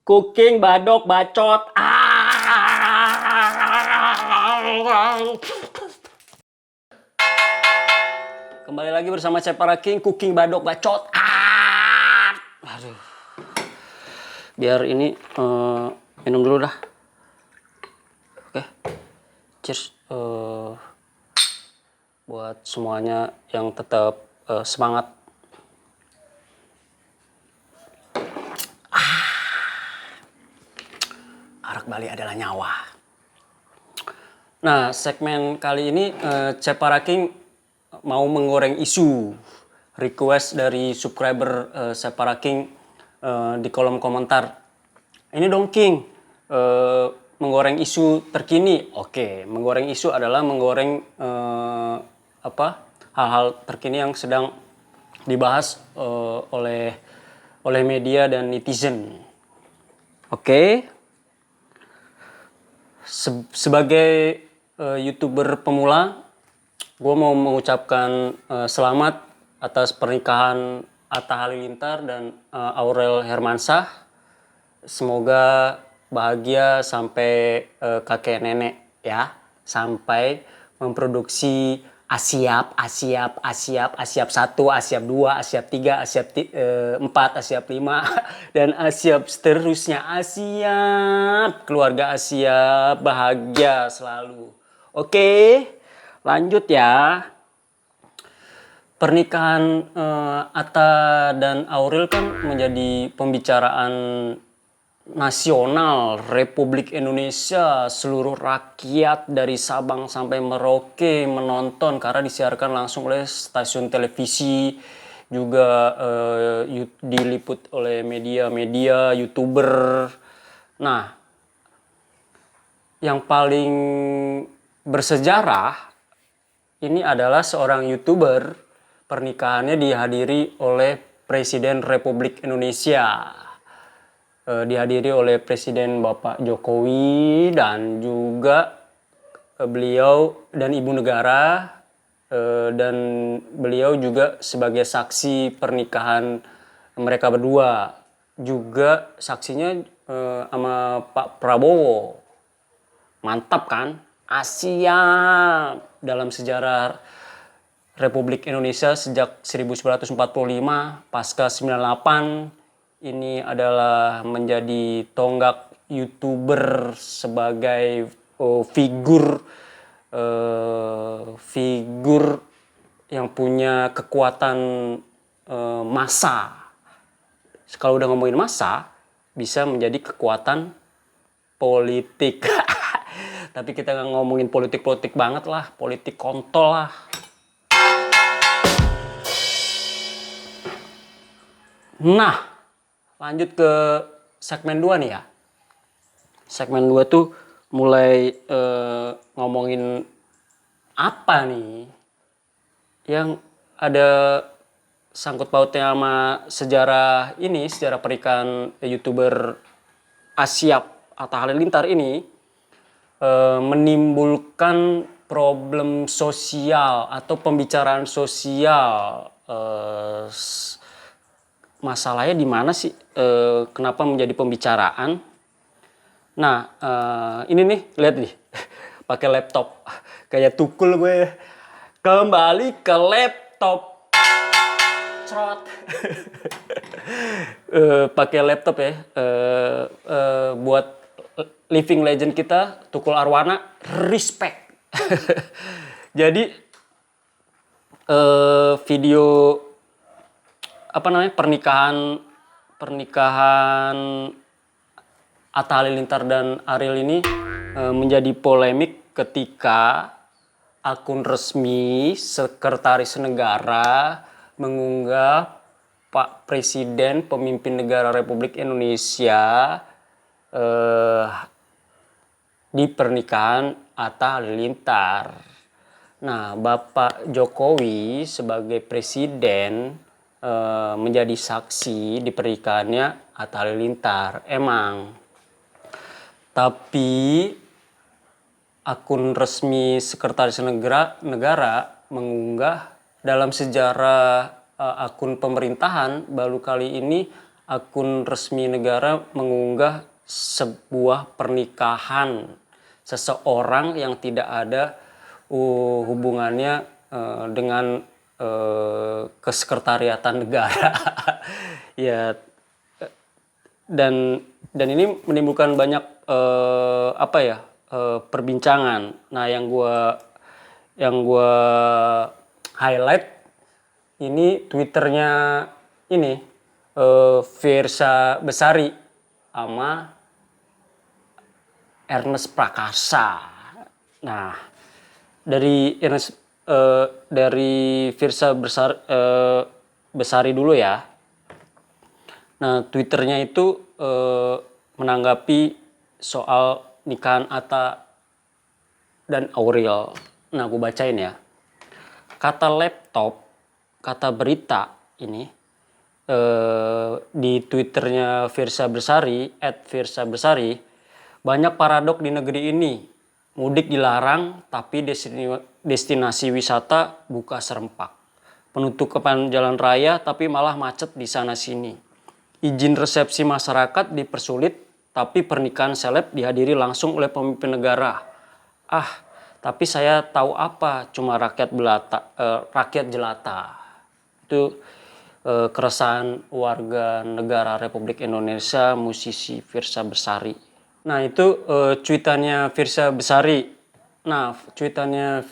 Cooking badok bacot. Kembali lagi bersama saya para King, Cooking badok bacot. Aduh. Biar ini minum dulu dah. Oke. Cheers. Buat semuanya yang tetap semangat. Arak Bali adalah nyawa. Nah, segmen kali ini Cepara King mau menggoreng isu request dari subscriber Cepara King di kolom komentar. Ini dong King, menggoreng isu terkini. Oke, menggoreng isu adalah menggoreng hal-hal terkini yang sedang dibahas oleh media dan netizen. Oke. Sebagai YouTuber pemula, gue mau mengucapkan selamat atas pernikahan Atta Halilintar dan Aurel Hermansyah. Semoga bahagia sampai kakek nenek ya, sampai memproduksi Asyap 1, Asyap 2, Asyap 3, Asyap 4, Asyap 5 dan Asyap seterusnya. Asyap, keluarga Asyap bahagia selalu. Oke, lanjut ya. Pernikahan Atta dan Aurel kan menjadi pembicaraan nasional Republik Indonesia. Seluruh rakyat dari Sabang sampai Merauke menonton karena disiarkan langsung oleh stasiun televisi, juga diliput oleh media-media, YouTuber. Nah, yang paling bersejarah ini adalah seorang YouTuber, pernikahannya dihadiri oleh Presiden Republik Indonesia. Dihadiri oleh Presiden Bapak Jokowi dan juga beliau dan Ibu Negara, dan beliau juga sebagai saksi pernikahan mereka berdua. Juga saksinya sama Pak Prabowo. Mantap kan? Asia dalam sejarah Republik Indonesia sejak 1945 pasca 98. Ini adalah menjadi tonggak YouTuber sebagai figur yang punya kekuatan massa. Kalau udah ngomongin massa, bisa menjadi kekuatan politik. Tapi kita nggak ngomongin politik banget lah, politik kontol lah. Nah, lanjut ke segmen 2 nih ya. Segmen 2 tuh mulai ngomongin apa nih yang ada sangkut pautnya sama sejarah ini, sejarah pernikahan YouTuber Asyap Atta Halilintar ini, menimbulkan problem sosial atau pembicaraan sosial. Masalahnya di mana sih? Kenapa menjadi pembicaraan? Nah, ini nih, lihat nih, pakai laptop, kayak tukul gue. Kembali ke laptop, cerot. Pakai laptop ya, buat living legend kita, Tukul Arwana, respect. Jadi video pernikahan Atta Halilintar dan Ariel ini menjadi polemik ketika akun resmi Sekretaris Negara mengunggah Pak Presiden, pemimpin negara Republik Indonesia, di pernikahan Atta Halilintar. Nah, Bapak Jokowi sebagai presiden menjadi saksi di pernikahannya Atta Halilintar. Emang. Tapi akun resmi Sekretaris Negara mengunggah dalam sejarah akun pemerintahan baru kali ini akun resmi negara mengunggah sebuah pernikahan seseorang yang tidak ada hubungannya dengan kesekretariatan negara. Ya, dan ini menimbulkan banyak perbincangan. Nah, yang gua highlight ini Twitternya ini Fiersa Besari sama Ernest Prakasa. Nah, dari Fiersa Besari dulu ya. Nah, Twitternya itu menanggapi soal nikahan Atta dan Aurel. Nah, gue bacain ya. Kata laptop, kata berita ini di Twitternya Fiersa Besari, @fiersa_besari, banyak paradok di negeri ini. Mudik dilarang, tapi destinasi wisata buka serempak. Penutupan jalan raya, tapi malah macet di sana sini. Izin resepsi masyarakat dipersulit, tapi pernikahan seleb dihadiri langsung oleh pemimpin negara. Tapi saya tahu apa, cuma rakyat jelata. Itu keresahan warga negara Republik Indonesia, musisi Fiersa Besari. Nah, itu cuitannya Fiersa Besari. Nah, cuitannya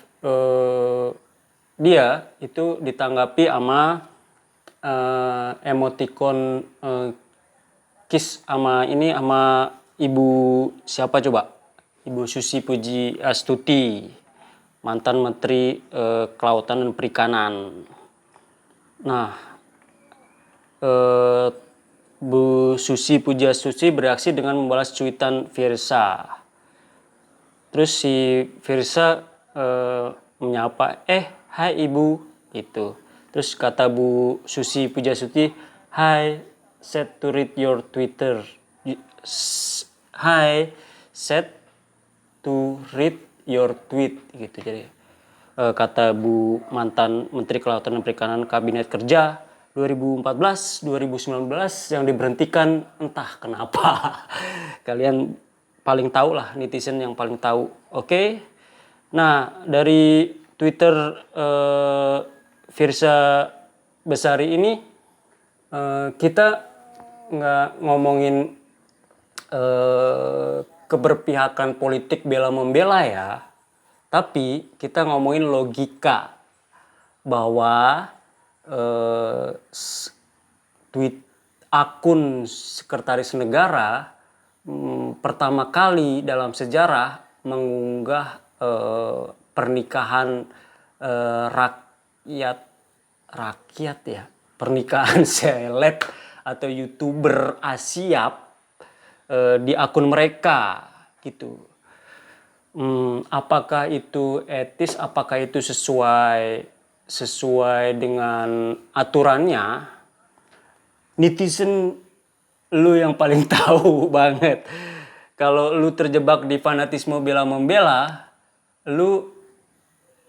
dia itu ditanggapi sama emoticon kiss sama Ibu siapa coba? Ibu Susi Pujiastuti, mantan Menteri Kelautan dan Perikanan. Nah, Bu Susi Pujiastuti bereaksi dengan membalas cuitan Fiersa. Terus si Fiersa menyapa, hai ibu, gitu. Terus kata Bu Susi Pujiastuti, hi, set to read your Twitter. Hi, set to read your tweet, gitu. Jadi kata Bu mantan Menteri Kelautan dan Perikanan Kabinet Kerja 2014-2019 yang diberhentikan entah kenapa. Kalian paling tahu lah, netizen yang paling tahu. Oke. Nah, dari Twitter Fiersa Besari ini kita nggak ngomongin keberpihakan politik bela-membela ya. Tapi kita ngomongin logika bahwa tweet akun sekretaris negara pertama kali dalam sejarah mengunggah pernikahan rakyat ya, pernikahan seleb atau YouTuber Asia di akun mereka gitu. Apakah itu etis, apakah itu sesuai dengan aturannya, netizen lu yang paling tahu banget. Kalau lu terjebak di fanatisme bela-membela, lu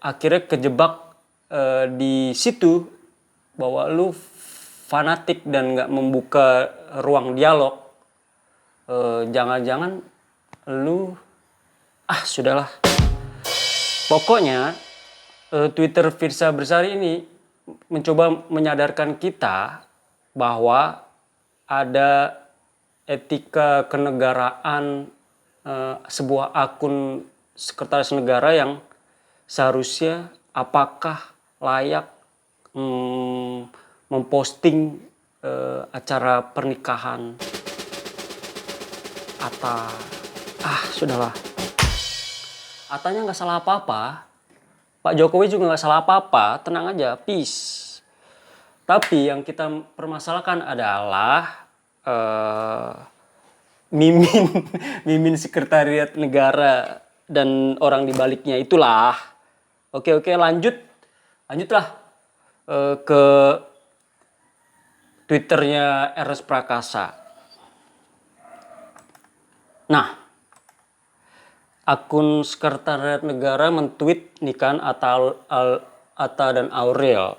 akhirnya kejebak di situ bahwa lu fanatik dan gak membuka ruang dialog. Jangan-jangan lu sudahlah. Pokoknya Twitter Fiersa Besari ini mencoba menyadarkan kita bahwa ada etika kenegaraan sebuah akun sekretaris negara yang seharusnya apakah layak memposting acara pernikahan Atta. Sudahlah. Attanya nggak salah apa-apa. Pak Jokowi juga nggak salah apa-apa, tenang aja, peace. Tapi yang kita permasalahkan adalah mimin sekretariat negara dan orang di baliknya itulah. Oke, lanjutlah ke Twitternya Ernest Prakasa. Nah, akun sekretariat negara mentweet nikahan Atta dan Aurel.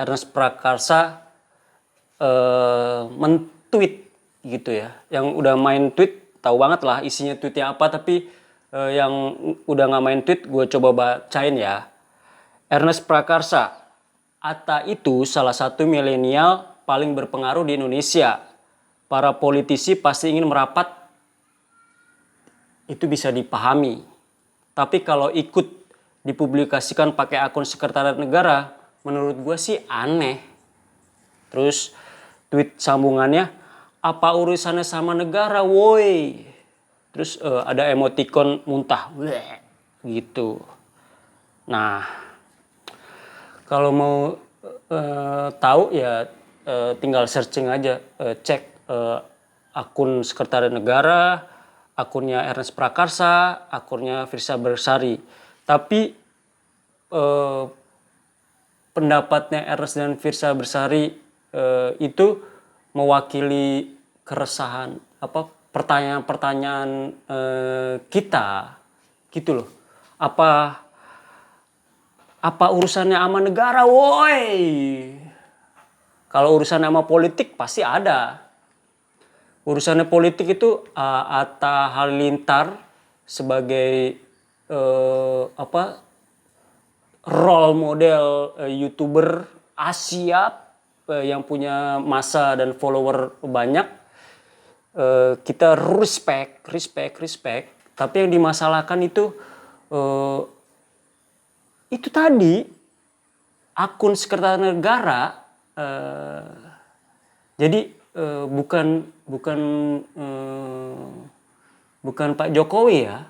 Ernest Prakasa tweet gitu ya. Yang udah main tweet tahu banget lah isinya tweetnya apa, tapi yang udah nggak main tweet gue coba bacain ya. Ernest Prakarsa, Atta itu salah satu milenial paling berpengaruh di Indonesia. Para politisi pasti ingin merapat, itu bisa dipahami. Tapi kalau ikut dipublikasikan pakai akun sekretariat negara, menurut gue sih aneh. Terus tweet sambungannya, apa urusannya sama negara woi. Terus ada emoticon muntah, bleh, gitu. Nah, kalau mau tahu ya tinggal searching aja, cek akun sekretariat negara, akunnya Ernest Prakarsa, akunnya Firsa Bersari. Tapi pendapatnya Ernest dan Firsa Bersari itu mewakili keresahan pertanyaan-pertanyaan kita gitu loh. Apa urusannya sama negara woi? Kalau urusannya sama politik pasti ada. Urusannya politik itu Atta Halilintar sebagai role model YouTuber Asia yang punya massa dan follower banyak, kita respect. Tapi yang dimasalahkan itu tadi akun sekretariat negara. Jadi bukan Pak Jokowi ya,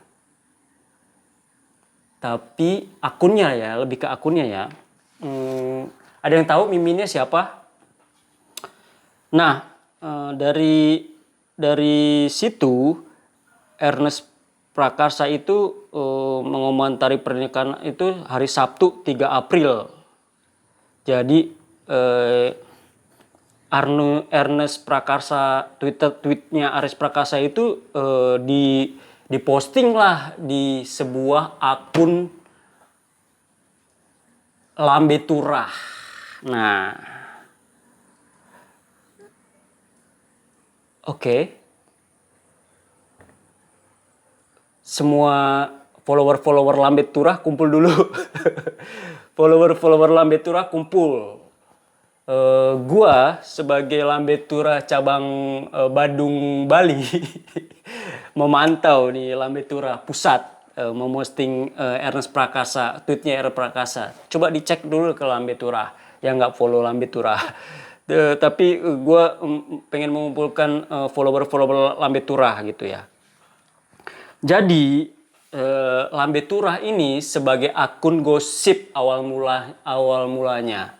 tapi akunnya ya, lebih ke akunnya ya. Ada yang tahu miminnya siapa? Nah, dari situ Ernest Prakarsa itu mengomentari pernikahan itu hari Sabtu 3 April. Jadi Ernest Prakarsa, tweetnya Ernest Prakarsa itu diposting lah di sebuah akun Lambe Turah. Nah, oke. Semua follower Lambe Turah kumpul dulu. follower Lambe Turah kumpul. Gua sebagai Lambe Turah cabang Badung Bali memantau nih Lambe Turah pusat memosting Ernest Prakarsa, tweetnya Ernest Prakarsa. Coba dicek dulu ke Lambe Turah yang nggak follow Lambe Turah. Tapi gue pengen mengumpulkan follower Lambe Turah gitu ya. Jadi Lambe Turah ini sebagai akun gosip awal mulanya.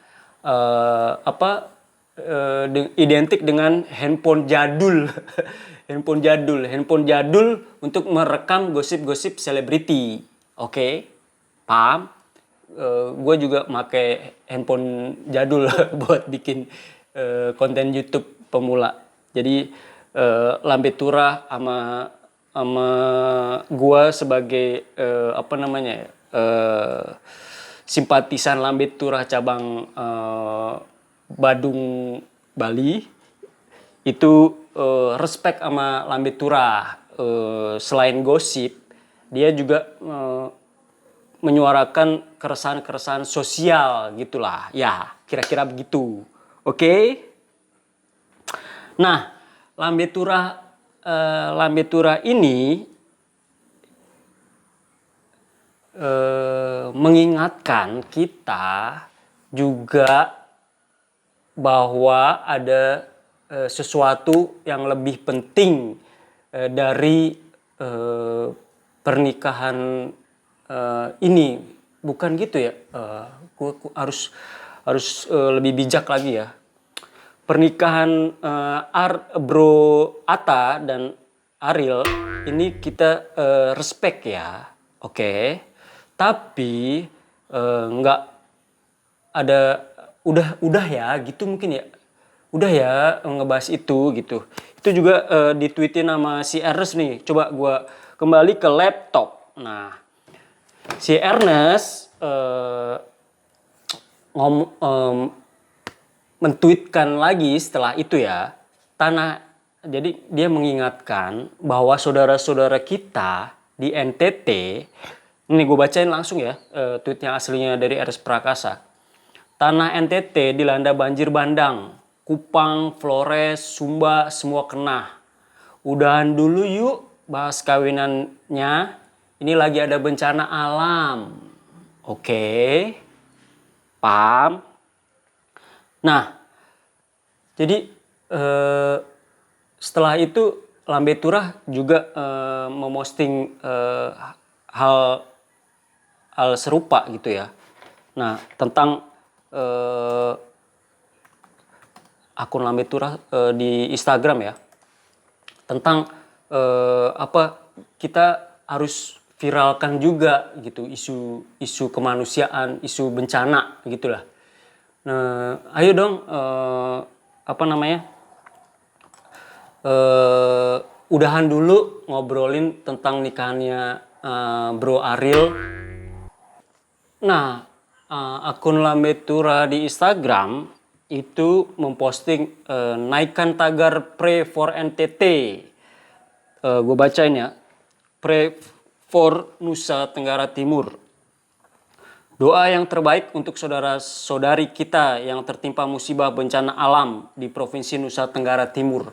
Identik dengan handphone jadul. handphone jadul untuk merekam gosip-gosip selebriti. Oke, paham? Gue juga pakai handphone jadul buat bikin konten YouTube pemula. Jadi Lambe Turah sama gue sebagai simpatisan Lambe Turah cabang Badung Bali itu respect sama Lambe Turah. Selain gosip, dia juga menyuarakan keresahan sosial gitulah. Ya, kira-kira begitu. Oke? Nah, Lambe Turah ini mengingatkan kita juga bahwa ada sesuatu yang lebih penting dari pernikahan ini. Bukan gitu ya. Gue harus lebih bijak lagi ya. Pernikahan Bro Atta dan Ariel ini kita respect ya. Oke. Tapi nggak ada udah ya gitu mungkin ya. Udah ya ngebahas itu gitu. Itu juga ditweetin sama si Ernest nih. Coba gue kembali ke laptop. Nah, si Ernest mentweetkan lagi setelah itu ya. tanah, jadi dia mengingatkan bahwa saudara-saudara kita di NTT, ini gue bacain langsung ya, tweetnya aslinya dari RS Prakasa. Tanah NTT dilanda banjir bandang, Kupang, Flores, Sumba semua kena. Udahan dulu yuk bahas kawinannya, ini lagi ada bencana alam. Oke, paham. Nah, jadi setelah itu Lambe Turah juga memosting hal serupa gitu ya. Nah, tentang akun Lambe Turah di Instagram ya, tentang kita harus viralkan juga gitu isu kemanusiaan, isu bencana gitulah. Nah, ayo dong udahan dulu ngobrolin tentang nikahannya Bro Ariel. Nah, akun Lambe Turah di Instagram itu memposting naikkan tagar Pray for NTT. Gue bacain ya. Pray for Nusa Tenggara Timur. Doa yang terbaik untuk saudara-saudari kita yang tertimpa musibah bencana alam di Provinsi Nusa Tenggara Timur.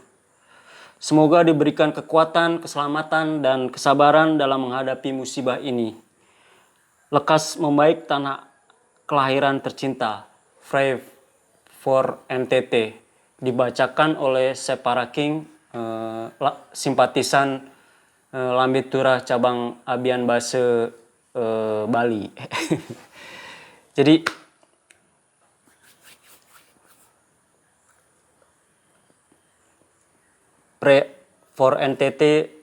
Semoga diberikan kekuatan, keselamatan, dan kesabaran dalam menghadapi musibah ini. Lekas membaik tanah kelahiran tercinta. Pray for NTT. Dibacakan oleh Separa King, simpatisan Lambe Turah cabang Abian Base Bali. Jadi Pray for NTT,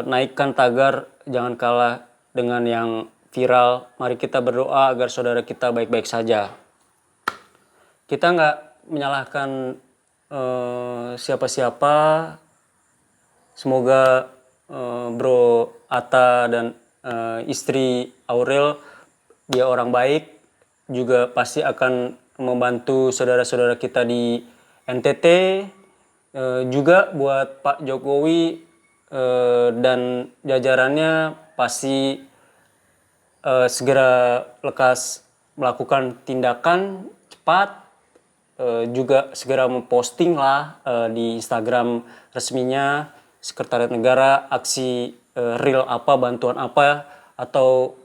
naikkan tagar, jangan kalah dengan yang viral. Mari kita berdoa agar saudara kita baik-baik saja. Kita nggak menyalahkan siapa-siapa. Semoga Bro Atta dan istri Aurel, dia orang baik, juga pasti akan membantu saudara-saudara kita di NTT. Juga buat Pak Jokowi dan jajarannya pasti segera lekas melakukan tindakan cepat, juga segera memposting lah di Instagram resminya Sekretariat Negara aksi real apa, bantuan apa, atau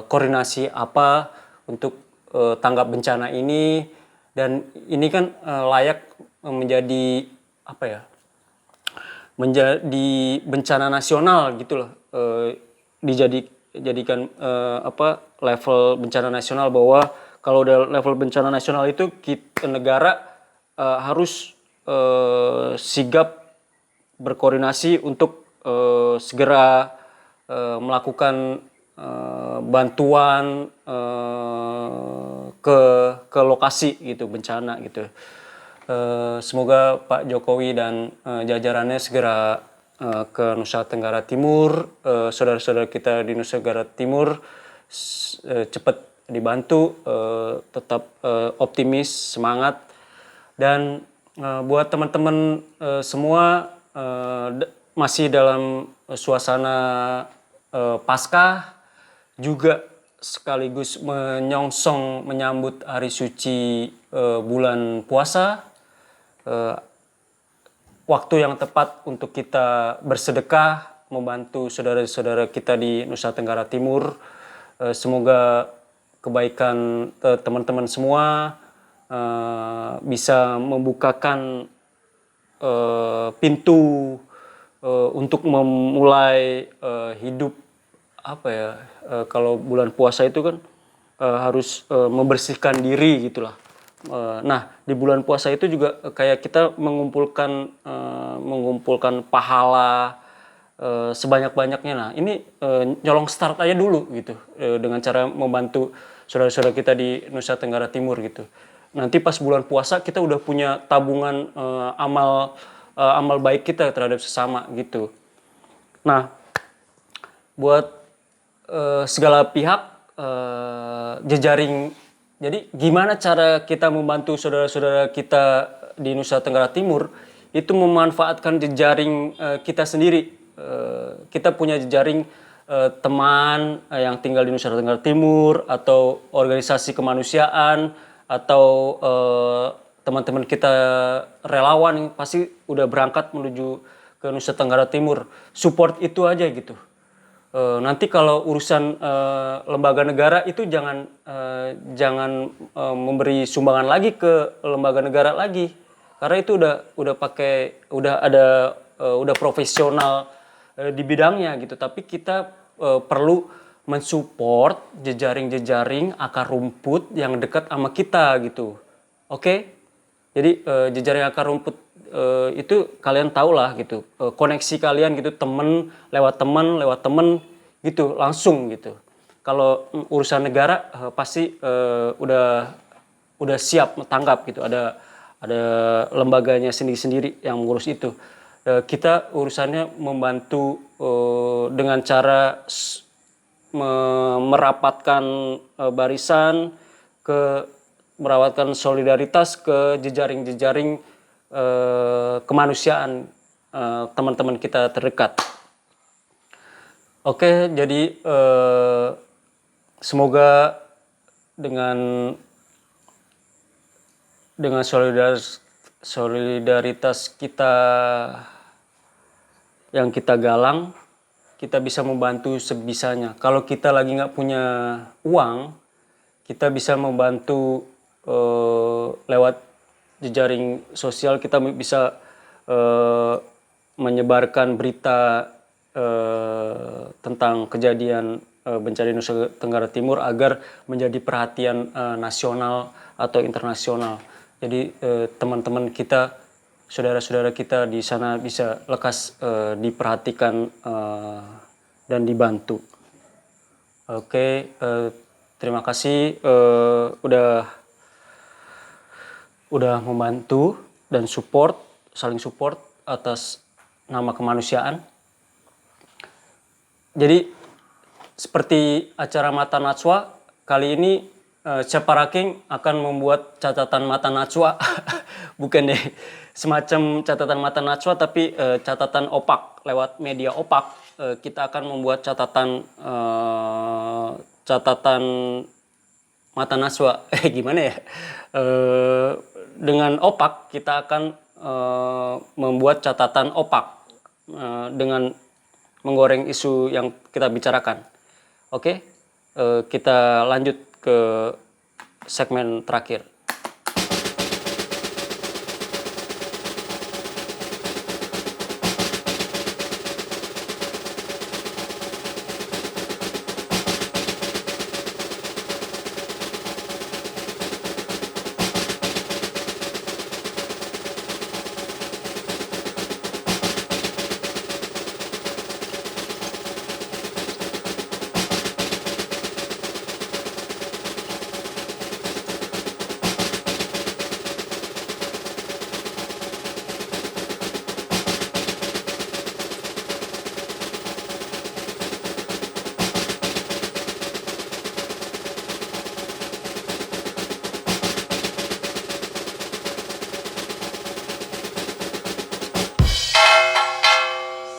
koordinasi apa untuk tanggap bencana ini. Dan ini kan layak menjadi menjadi bencana nasional gitu loh, dijadikan level bencana nasional, bahwa kalau udah level bencana nasional itu negara harus sigap berkoordinasi untuk segera melakukan bantuan ke lokasi gitu bencana gitu. Semoga Pak Jokowi dan jajarannya segera ke Nusa Tenggara Timur, saudara-saudara kita di Nusa Tenggara Timur cepat dibantu, tetap optimis, semangat. Dan buat teman-teman semua masih dalam suasana Paskah, juga sekaligus menyongsong menyambut hari suci bulan puasa, waktu yang tepat untuk kita bersedekah membantu saudara-saudara kita di Nusa Tenggara Timur. Semoga kebaikan teman-teman semua bisa membukakan pintu untuk memulai hidup kalau bulan puasa itu kan harus membersihkan diri gitulah. Nah, di bulan puasa itu juga kayak kita mengumpulkan pahala sebanyak-banyaknya. Nah, ini nyolong start aja dulu gitu, dengan cara membantu saudara-saudara kita di Nusa Tenggara Timur gitu. Nanti pas bulan puasa kita udah punya tabungan amal baik kita terhadap sesama gitu. Nah, buat segala pihak, jejaring Jadi gimana cara kita membantu saudara-saudara kita di Nusa Tenggara Timur itu memanfaatkan jejaring kita sendiri. Kita punya jejaring teman yang tinggal di Nusa Tenggara Timur atau organisasi kemanusiaan atau teman-teman kita relawan yang pasti udah berangkat menuju ke Nusa Tenggara Timur. Support itu aja gitu. Nanti kalau urusan lembaga negara itu jangan memberi sumbangan lagi ke lembaga negara lagi, karena itu udah profesional di bidangnya gitu. Tapi kita perlu mensupport jejaring-jejaring akar rumput yang dekat sama kita gitu. Oke? Jadi jejaring akar rumput itu kalian tahu lah gitu, koneksi kalian gitu, lewat temen gitu langsung gitu. Kalau urusan negara pasti udah siap tanggap gitu, ada lembaganya sendiri-sendiri yang mengurus itu. Kita urusannya membantu dengan cara merapatkan barisan, merawatkan solidaritas ke jejaring-jejaring kemanusiaan teman-teman kita terdekat. Oke, jadi semoga dengan solidaritas kita yang kita galang, kita bisa membantu sebisanya. Kalau kita lagi nggak punya uang, kita bisa membantu lewat jejaring sosial. Kita bisa menyebarkan berita tentang kejadian bencana di Nusa Tenggara Timur agar menjadi perhatian nasional atau internasional. Jadi teman-teman kita, saudara-saudara kita di sana bisa lekas diperhatikan dan dibantu. Oke, terima kasih udah membantu dan saling support atas nama kemanusiaan. Jadi seperti acara Mata Najwa kali ini, Ceparaking akan membuat catatan Mata Najwa. Bukan deh semacam catatan Mata Najwa, tapi catatan opak lewat media opak. Kita akan membuat catatan Mata Najwa. Gimana ya? Dengan opak kita akan membuat catatan opak dengan menggoreng isu yang kita bicarakan. Oke, kita lanjut ke segmen terakhir.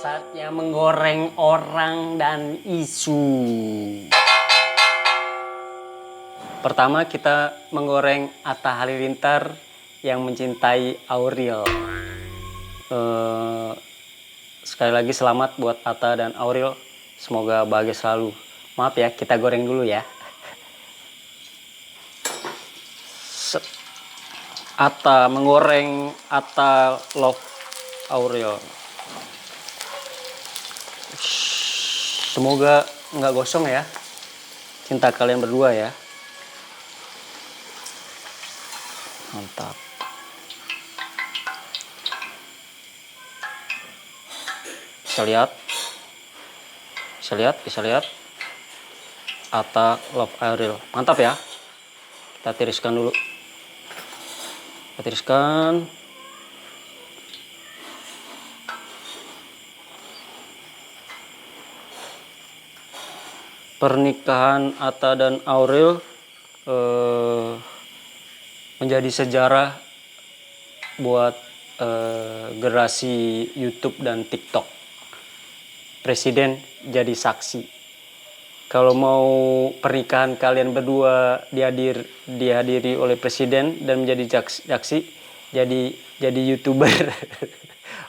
Saatnya menggoreng orang dan isu. Pertama kita menggoreng Atta Halilintar yang mencintai Aurel. Sekali lagi selamat buat Atta dan Aurel. Semoga bahagia selalu. Maaf ya, kita goreng dulu ya. Atta menggoreng, Atta love Aurel. Semoga nggak gosong ya cinta kalian berdua ya. Mantap. Bisa lihat. Atta love Aurel. Mantap ya. Kita tiriskan dulu. Pernikahan Atta dan Aurel menjadi sejarah buat generasi YouTube dan TikTok. Presiden jadi saksi. Kalau mau pernikahan kalian berdua dihadiri oleh presiden dan menjadi saksi, jadi YouTuber.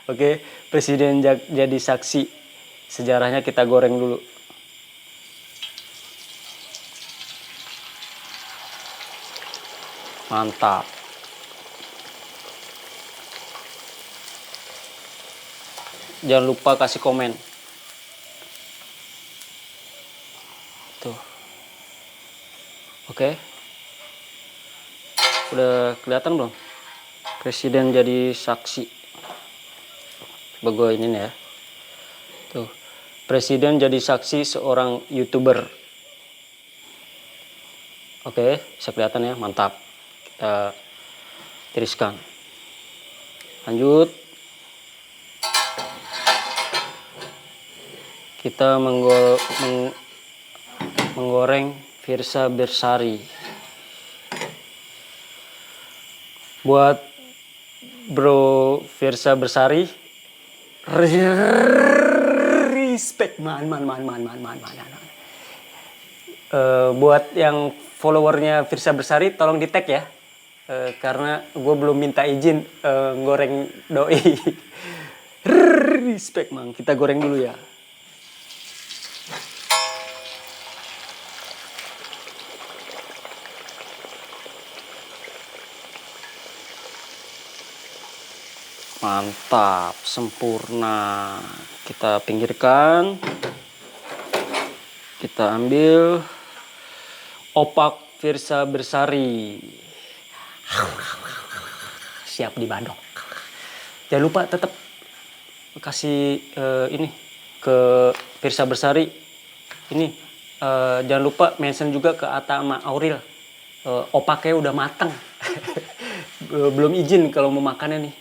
Oke, presiden jadi saksi. Sejarahnya kita goreng dulu. Mantap. Jangan lupa kasih komen. Tuh. Oke. Udah kelihatan belum? Presiden jadi saksi. Bagus ini nih ya. Tuh. Presiden jadi saksi seorang YouTuber. Oke, bisa kelihatan ya, mantap. Kita tiriskan. Lanjut. Kita menggoreng Firsa Bersari. Buat bro Firsa Bersari, respect man. Buat yang followernya Firsa Bersari, tolong di tag ya, karena gue belum minta izin goreng doi. Respect man, kita goreng dulu ya. Mantap, sempurna. Kita pinggirkan. Kita ambil opak Firsa Bersari. Siap dibadok. Jangan lupa tetap kasih ini ke Firsa Bersari. Ini jangan lupa mention juga ke Ata sama Auril. Opaknya udah mateng. Belum izin kalau mau makannya nih.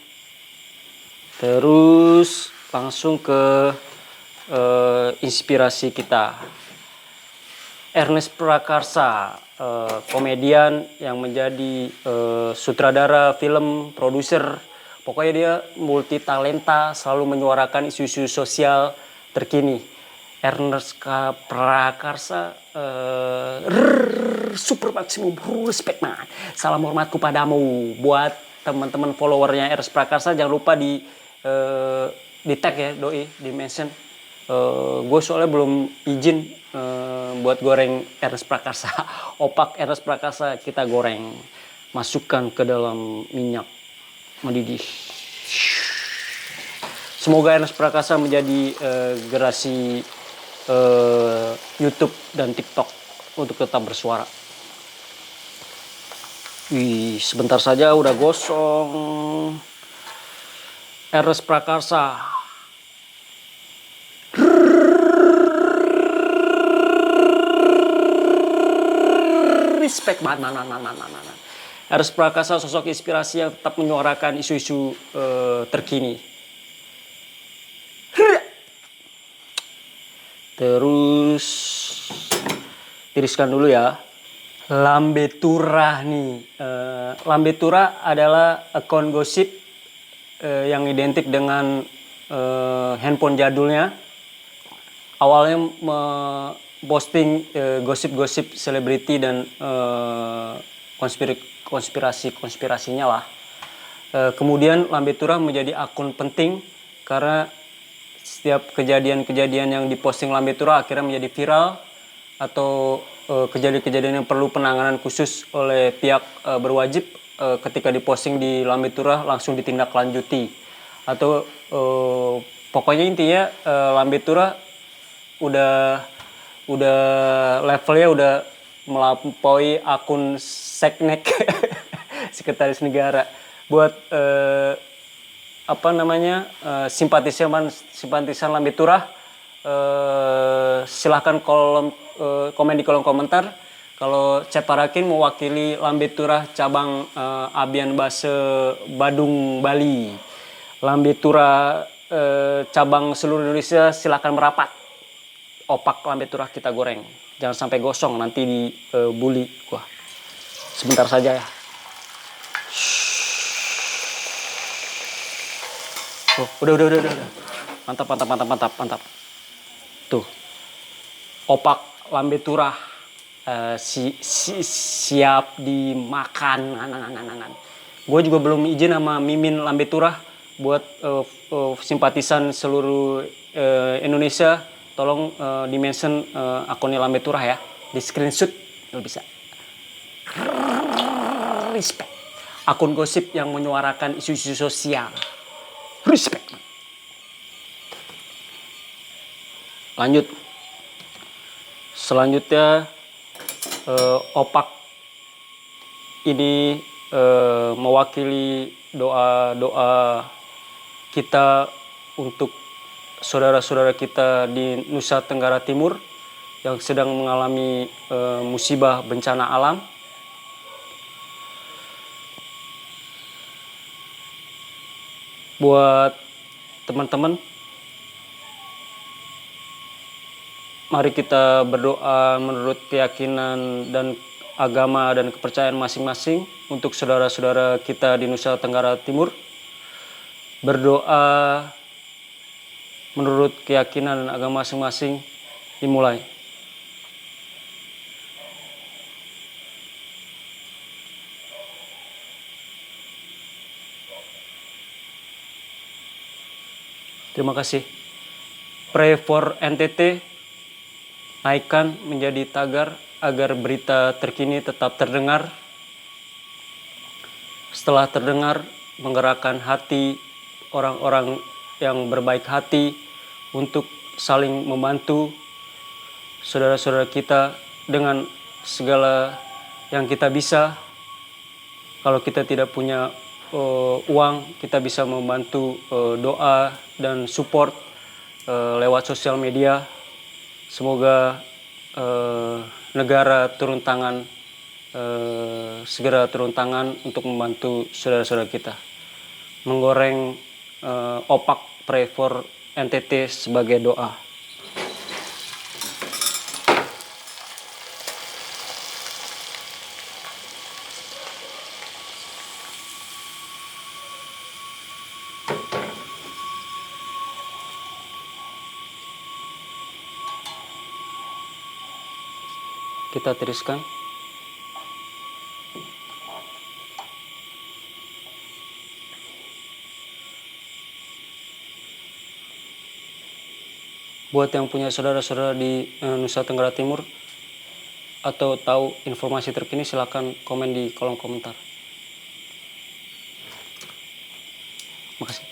Terus langsung ke inspirasi kita. Ernest Prakarsa, komedian yang menjadi sutradara film, produser. Pokoknya dia multi talenta, selalu menyuarakan isu-isu sosial terkini. Ernest Prakarsa, super maksimum respect man. Salam hormatku padamu. Buat teman-teman followernya Ernest Prakarsa, jangan lupa di tag ya doi, di mention. Gue soalnya belum izin buat goreng Ernest Prakarsa. Opak Ernest Prakarsa kita goreng, masukkan ke dalam minyak mendidih. Semoga Ernest Prakarsa menjadi generasi YouTube dan TikTok untuk tetap bersuara. Wih, sebentar saja udah gosong. Ernest Prakarsa. Respect man. Ernest Prakarsa sosok inspirasi yang tetap menyuarakan isu-isu terkini. Terus tiriskan dulu ya. Lambe Turah nih. Lambe Turah adalah akun gosip yang identik dengan handphone jadulnya. Awalnya posting gosip-gosip selebriti dan konspirasinya lah. Kemudian Lambe Turah menjadi akun penting karena setiap kejadian-kejadian yang diposting Lambe Turah akhirnya menjadi viral, atau kejadian-kejadian yang perlu penanganan khusus oleh pihak berwajib ketika diposting di Lambe Turah langsung ditindaklanjuti. Atau pokoknya intinya Lambe Turah udah levelnya udah melampaui akun seknek sekretaris negara. Buat simpatisan Lambe Turah, silahkan komen di kolom komentar kalau Ceparakin mewakili Lambe Turah cabang Abian Base Badung Bali. Lambe Turah cabang seluruh Indonesia silahkan merapat. Opak Lambe Turah kita goreng, jangan sampai gosong nanti dibully gua. Sebentar saja ya. Oh, udah. Mantap. Tuh, opak lambe turah siap dimakan. Gue juga belum izin sama Mimin lambe turah buat simpatisan seluruh Indonesia. Tolong di-mention akunnya lambe turah ya, di screenshot kalau bisa. Respect. Akun gosip yang menyuarakan isu-isu sosial. Respect. Lanjut. Selanjutnya opak ini mewakili doa-doa kita untuk saudara-saudara kita di Nusa Tenggara Timur yang sedang mengalami musibah bencana alam. Buat teman-teman, mari kita berdoa menurut keyakinan dan agama dan kepercayaan masing-masing untuk saudara-saudara kita di Nusa Tenggara Timur. Berdoa menurut keyakinan dan agama masing-masing. Dimulai. Terima kasih. Pray for NTT. Naikkan menjadi tagar agar berita terkini tetap terdengar. Setelah terdengar, menggerakkan hati orang-orang yang berbaik hati untuk saling membantu saudara-saudara kita dengan segala yang kita bisa. Kalau kita tidak punya uang, kita bisa membantu doa dan support lewat sosial media. Semoga negara segera turun tangan untuk membantu saudara-saudara kita. Menggoreng opak pray for NTT sebagai doa. Kita teruskan. Buat yang punya saudara-saudara di Nusa Tenggara Timur atau tahu informasi terkini, silakan komen di kolom komentar. Makasih.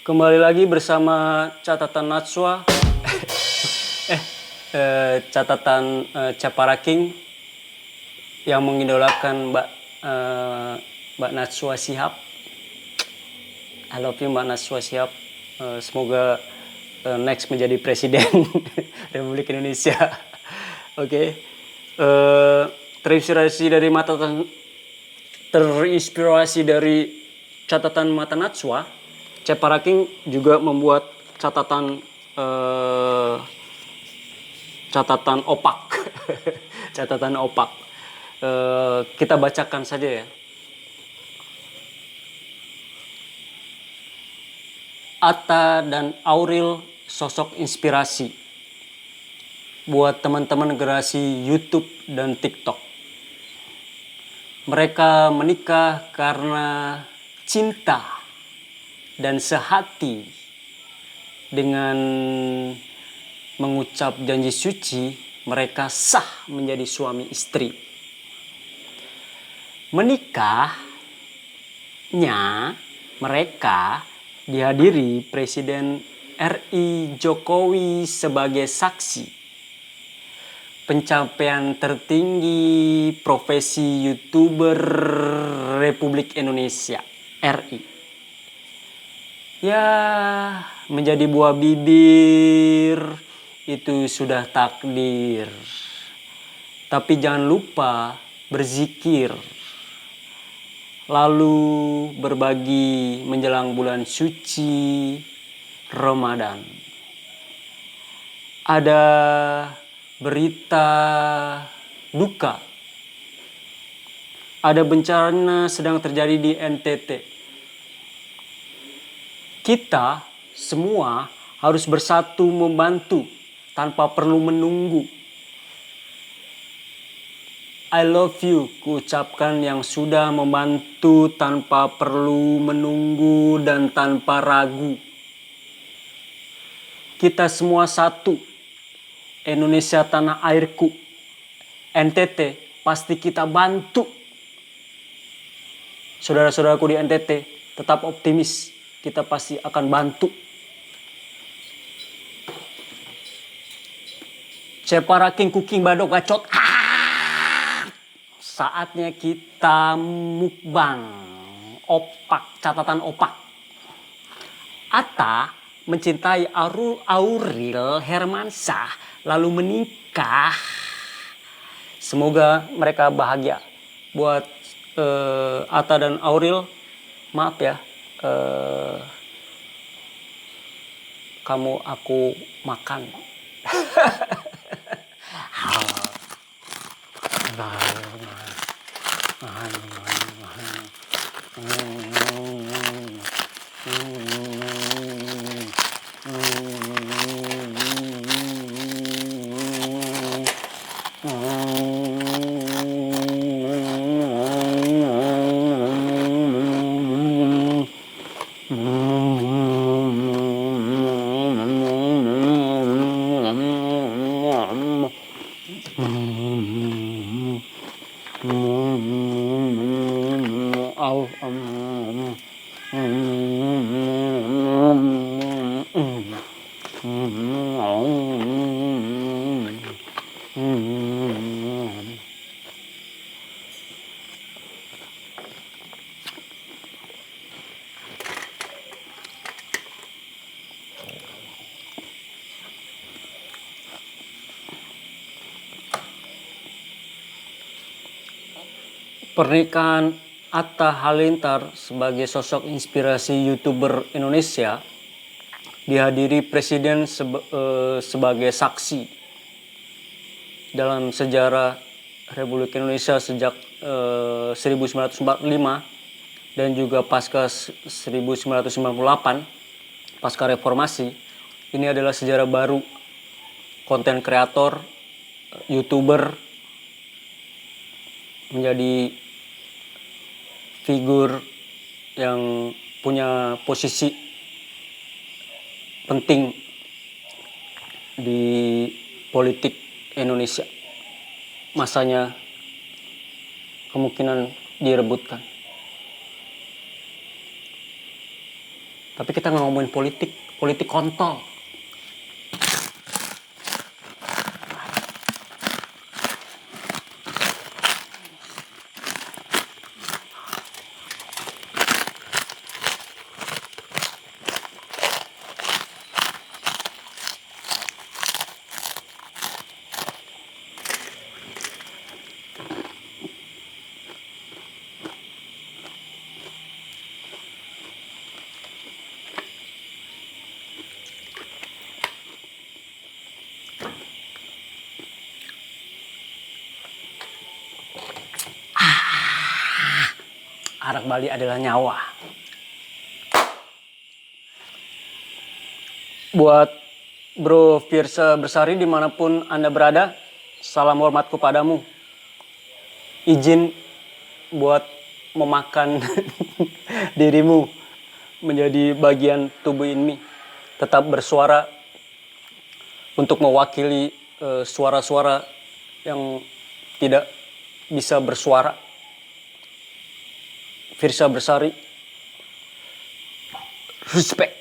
Kembali lagi bersama catatan Natsua. Catatan Ceparaking yang mengidolakan Mbak Natsua Shihab. I love you Mbak Natsua Shihab. Semoga next menjadi presiden Republik Indonesia. Oke. Terinspirasi dari catatan Mata Natsua, Ceparaking juga membuat catatan opak. Catatan opak. Kita bacakan saja ya. Atta dan Auril sosok inspirasi buat teman-teman generasi YouTube dan TikTok. Mereka menikah karena cinta dan sehati dengan mengucap janji suci. Mereka sah menjadi suami istri. Menikahnya mereka dihadiri Presiden RI Jokowi sebagai saksi. Pencapaian tertinggi profesi YouTuber Republik Indonesia RI. Ya, menjadi buah bibir itu sudah takdir. Tapi jangan lupa berzikir. Lalu berbagi menjelang bulan suci Ramadan. Ada berita duka ada bencana sedang terjadi di NTT. Kita semua harus bersatu membantu tanpa perlu menunggu. I love you, kuucapkan yang sudah membantu tanpa perlu menunggu dan tanpa ragu. Kita semua satu. Indonesia tanah airku. NTT pasti kita bantu. Saudara-saudaraku di NTT, tetap optimis. Kita pasti akan bantu. Ceparaking cooking badok gacot. Saatnya kita mukbang. Opak, catatan opak. Atta mencintai Auril Hermansyah lalu menikah. Semoga mereka bahagia. Buat Atta dan Auril, maaf ya, kamu aku makan. Pernikahan Atta Halilintar sebagai sosok inspirasi YouTuber Indonesia dihadiri Presiden sebagai saksi dalam sejarah Republik Indonesia sejak 1945 dan juga pasca 1998 pasca reformasi. Ini adalah sejarah baru konten kreator, YouTuber menjadi figur yang punya posisi penting di politik Indonesia. Masanya kemungkinan direbutkan. Tapi kita nggak ngomongin politik kontol. Arak Bali adalah nyawa. Buat Bro Firsa Bersari dimanapun Anda berada, salam hormat kepadamu. Izin buat memakan dirimu menjadi bagian tubuh ini. Tetap bersuara untuk mewakili suara-suara yang tidak bisa bersuara. Firsa Bersari, respect.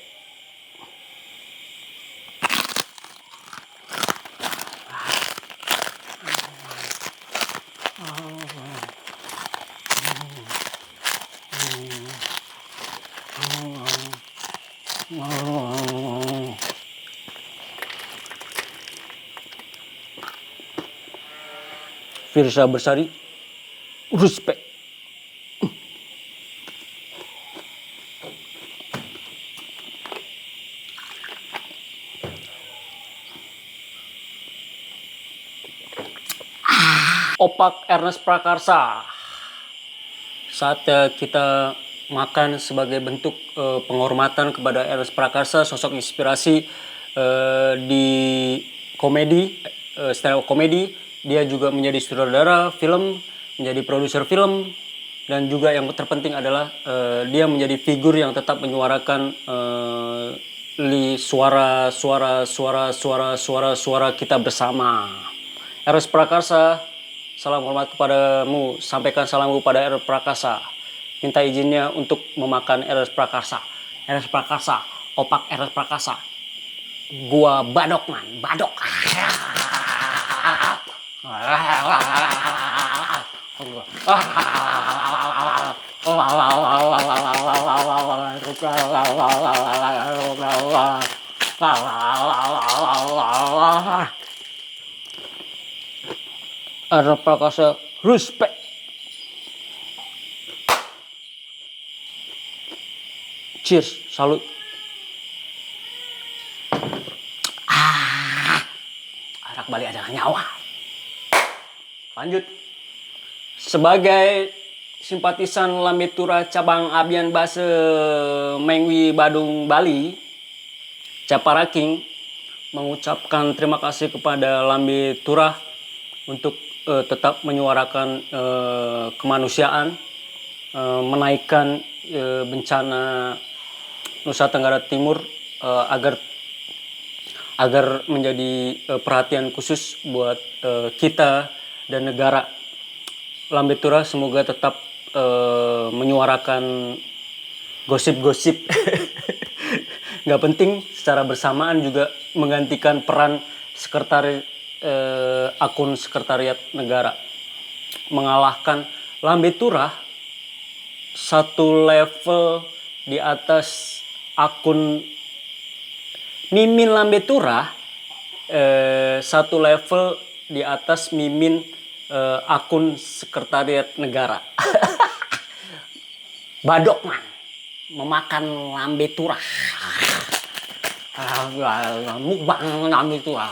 Firsa Bersari, respect. Opak Ernest Prakarsa, saatnya kita makan sebagai bentuk penghormatan kepada Ernest Prakasa, sosok inspirasi di komedi, stand up komedi. Dia juga menjadi sutradara film, menjadi produser film, dan juga yang terpenting adalah dia menjadi figur yang tetap menyuarakan suara kita bersama. Ernest Prakasa, salam hormat kepadamu. Sampaikan salamku pada Ernest Prakasa. Minta izinnya untuk memakan Ernest Prakasa. Ernest Prakasa, opak Ernest Prakasa. Gua badok man, badok. Ernest Prakasa, respect. Cheers, salut. Arak Bali adalah nyawa. Lanjut. Sebagai simpatisan Lambe Tura cabang Abian Base Mengwi Badung Bali, Caparaking mengucapkan terima kasih kepada Lambe Tura untuk tetap menyuarakan kemanusiaan, menaikkan bencana Nusa Tenggara Timur agar menjadi perhatian khusus buat kita dan negara. Lambe Tura semoga tetap menyuarakan gosip-gosip nggak penting, secara bersamaan juga menggantikan peran akun sekretariat negara, mengalahkan Lambe Tura satu level di atas akun Mimin Lambe Tura, satu level di atas Mimin akun sekretariat negara. Badok man, memakan Lambe Tura. Mukbang Lambe Tura.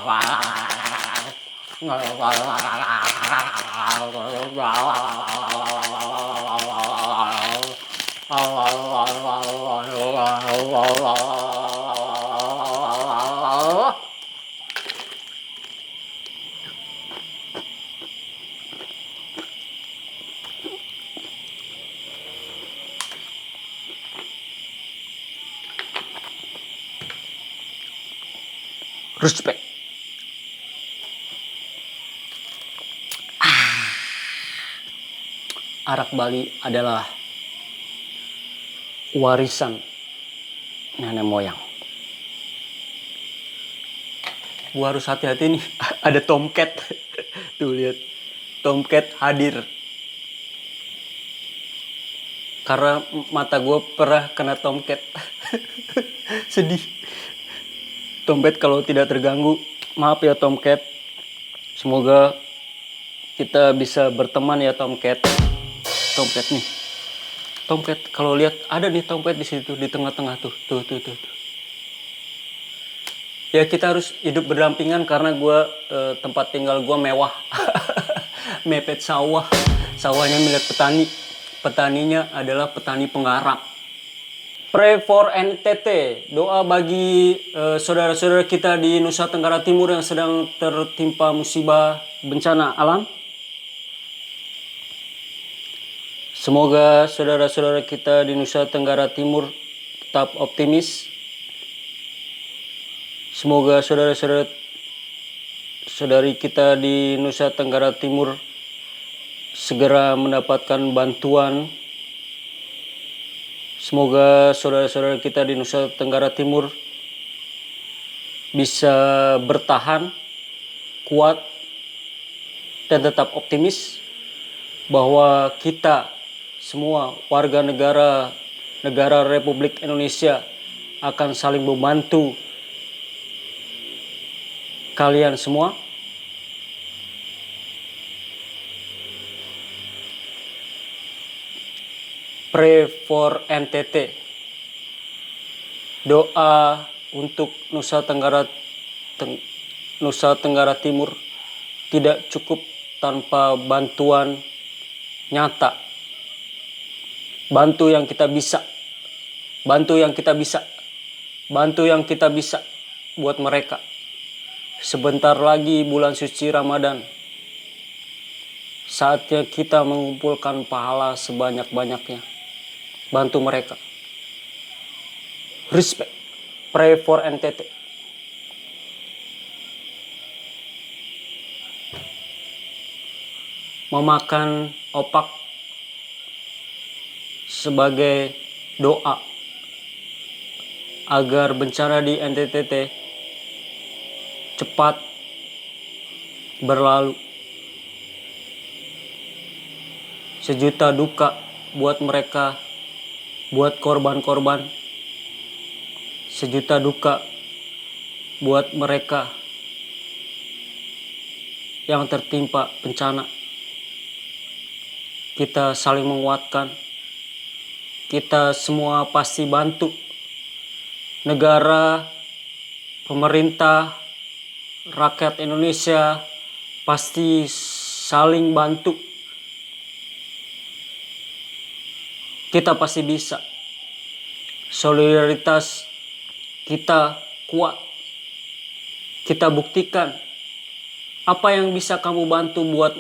Respect. Arak Bali adalah warisan nenek moyang. Gua harus hati-hati nih. Ada tomcat. Tuh lihat, tomcat hadir. Karena mata gue pernah kena tomcat. Sedih. Tomcat kalau tidak terganggu, maaf ya tomcat. Semoga kita bisa berteman ya tomcat. Tomcat nih. Tomcat kalau lihat ada nih tomcat di situ di tengah-tengah tuh. Tuh. Ya kita harus hidup berdampingan karena tempat tinggal gue mewah. Mepet sawah. Sawahnya milik petani. Petaninya adalah petani penggarap. Pray for NTT, doa bagi saudara-saudara kita di Nusa Tenggara Timur yang sedang tertimpa musibah bencana alam. Semoga saudara-saudara kita di Nusa Tenggara Timur tetap optimis. Semoga saudara-saudari kita di Nusa Tenggara Timur segera mendapatkan bantuan. Semoga saudara-saudara kita di Nusa Tenggara Timur bisa bertahan, kuat, dan tetap optimis bahwa kita semua warga negara Republik Indonesia akan saling membantu kalian semua. Pray for NTT. Doa untuk Nusa Tenggara Timur tidak cukup tanpa bantuan nyata Bantu yang kita bisa. Bantu yang kita bisa. Bantu yang kita bisa buat mereka. Sebentar lagi bulan suci Ramadan. Saatnya kita mengumpulkan pahala sebanyak-banyaknya. Bantu mereka. Respect. Pray for NTT. Memakan opak sebagai doa agar bencana di NTT cepat berlalu. Sejuta duka buat mereka, buat korban-korban. Sejuta duka buat mereka yang tertimpa bencana. Kita saling menguatkan. Kita semua pasti bantu. Negara, pemerintah, rakyat Indonesia pasti saling bantu. Kita pasti bisa. Solidaritas kita kuat. Kita buktikan apa yang bisa kamu bantu buat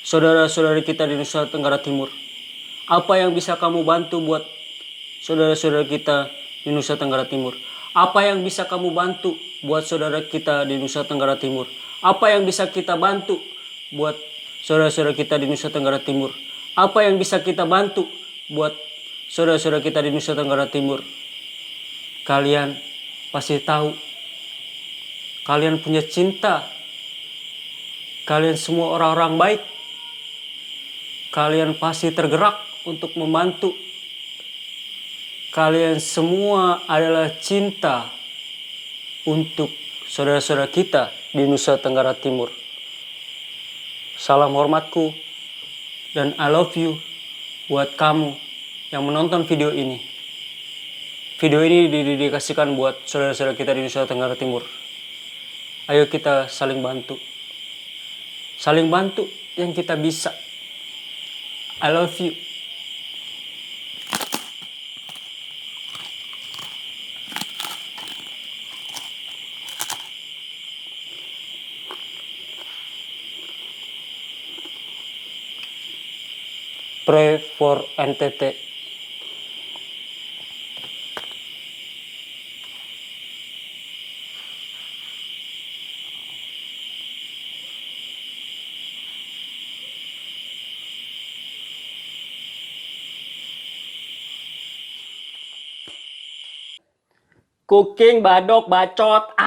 saudara-saudari kita di Nusa Tenggara Timur. Apa yang bisa kamu bantu buat saudara-saudara kita di Nusa Tenggara Timur. Apa yang bisa kamu bantu buat saudara kita di Nusa Tenggara Timur. Apa yang bisa kita bantu buat saudara-saudara kita di Nusa Tenggara Timur. Apa yang bisa kita bantu buat saudara-saudara kita di Nusa Tenggara Timur. Kalian pasti tahu. Kalian punya cinta. Kalian semua orang-orang baik. Kalian pasti tergerak untuk membantu. Kalian semua adalah cinta untuk saudara-saudara kita di Nusa Tenggara Timur. Salam hormatku dan I love you buat kamu yang menonton video ini. Video ini didedikasikan buat saudara-saudara kita di Nusa Tenggara Timur. Ayo kita saling bantu. Saling bantu yang kita bisa. I love you. Pray for NTT. Cooking badok bacot.